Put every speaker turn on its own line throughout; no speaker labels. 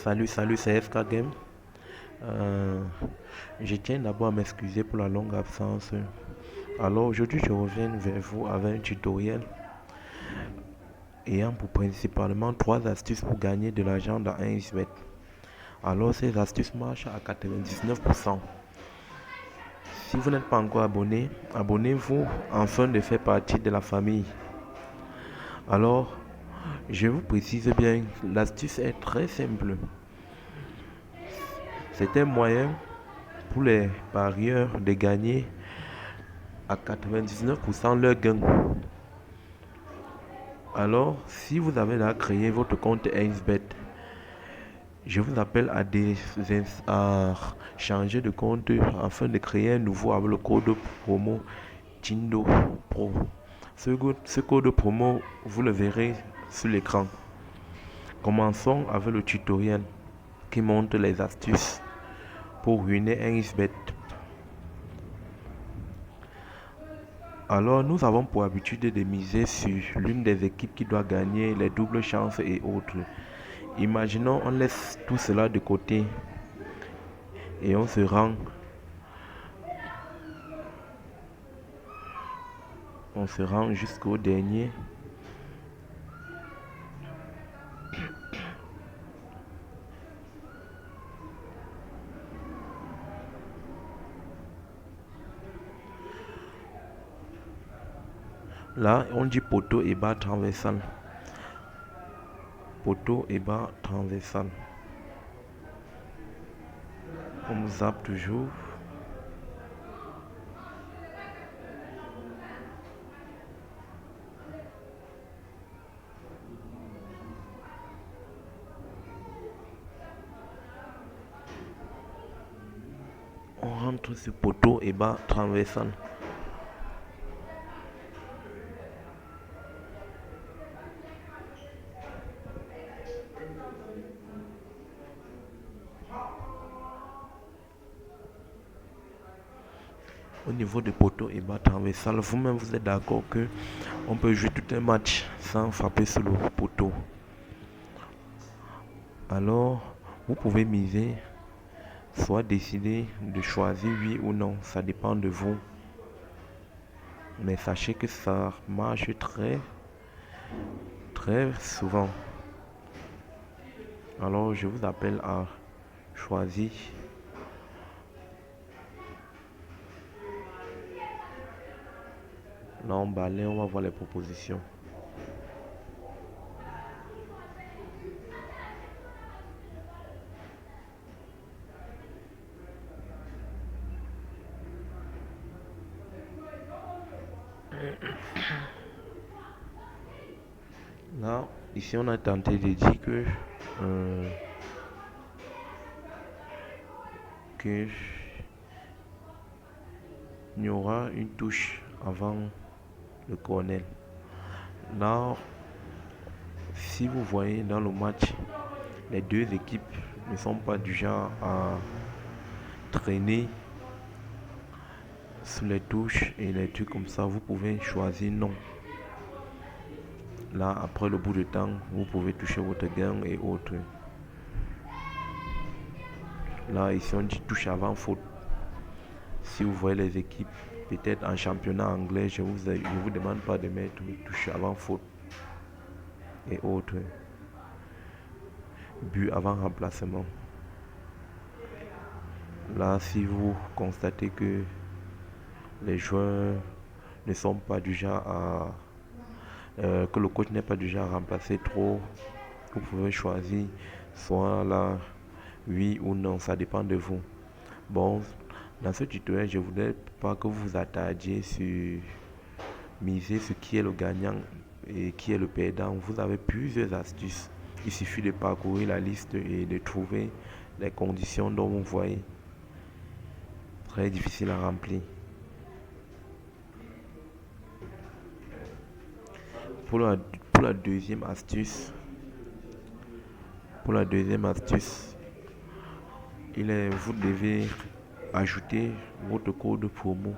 Salut, c'est FK Game. Euh, je tiens d'abord à m'excuser pour la longue absence. Alors aujourd'hui, je reviens vers vous avec un tutoriel ayant pour principalement trois astuces pour gagner de l'argent dans un XBet. Alors ces astuces marchent à 99%. Si vous n'êtes pas encore abonné, abonnez-vous afin de faire partie de la famille. Alors, je vous précise bien, l'astuce est très simple. C'est un moyen pour les parieurs de gagner à 99% leur gain. Alors, si vous avez là créé votre compte XBet, je vous appelle à changer de compte afin de créer un nouveau avec le code promo Tindo Pro. Ce code promo, vous le verrez sur l'écran. Commençons avec le tutoriel qui montre les astuces pour ruiner un XBet. Alors, nous avons pour habitude de miser sur l'une des équipes qui doit gagner les doubles chances et autres. Imaginons, on laisse tout cela de côté et on se rend jusqu'au dernier. Là, on dit poteau et barre transversale. Poteau et barre transversale. On zappe toujours. On rentre sur poteau et barre transversale. Au niveau de poteau et barre transversale, vous-même vous êtes d'accord que on peut jouer tout un match sans frapper sur le poteau. Alors, vous pouvez miser, soit décider de choisir oui ou non, ça dépend de vous. Mais sachez que ça marche très souvent. Alors, je vous appelle à choisir. Là, on balaye, on va voir les propositions. Là, ici, on a tenté de dire que il y aura une touche avant le corner. Là, si vous voyez dans le match, les deux équipes ne sont pas du genre à traîner sur les touches et les trucs comme ça. Vous pouvez choisir non. Là, après le bout de temps, vous pouvez toucher votre gain et autres. Là, ici, on dit touche avant faute. Si vous voyez les équipes, peut-être en championnat anglais, je vous demande pas de mettre touche avant faute et autres. But avant remplacement. Là, si vous constatez que les joueurs ne sont pas du genre que le coach n'est pas du genre à remplacer trop, vous pouvez choisir soit là oui ou non, ça dépend de vous. Bon, dans ce tutoriel, je voudrais pas que vous vous attardiez sur miser sur qui est le gagnant et qui est le perdant. Vous avez plusieurs astuces. Il suffit de parcourir la liste et de trouver les conditions dont vous voyez. Très difficile à remplir. Pour la, pour la deuxième astuce, vous devez ajouter votre code promo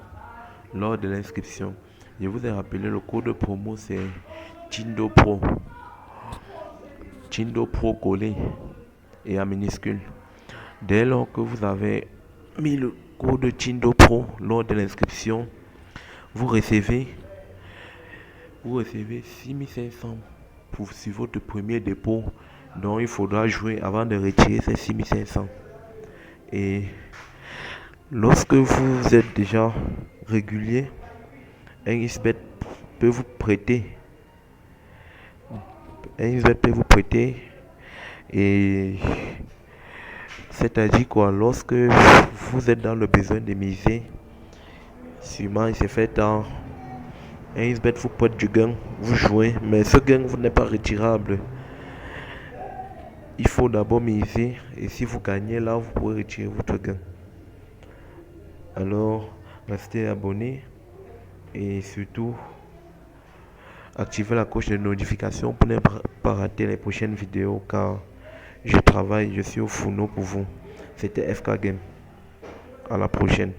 lors de l'inscription. Je vous ai rappelé, le code promo c'est Tindo Pro. Tindo Pro collé. et en minuscule. Dès lors que vous avez mis le code Tindo Pro lors de l'inscription, vous recevez 6500 sur votre premier dépôt. Donc il faudra jouer avant de retirer ces 6500. Et lorsque vous êtes déjà régulier, un XBet peut vous prêter. Et c'est-à-dire quoi, lorsque vous êtes dans le besoin de miser, sûrement il s'est fait dans un XBet vous prête du gain, vous jouez, mais ce gain vous n'est pas retirable. Il faut d'abord miser et si vous gagnez là, vous pouvez retirer votre gain. Alors, restez abonné et surtout activez la cloche de notification pour ne pas rater les prochaines vidéos car je suis au fourneau pour vous. C'était FK Game. À la prochaine.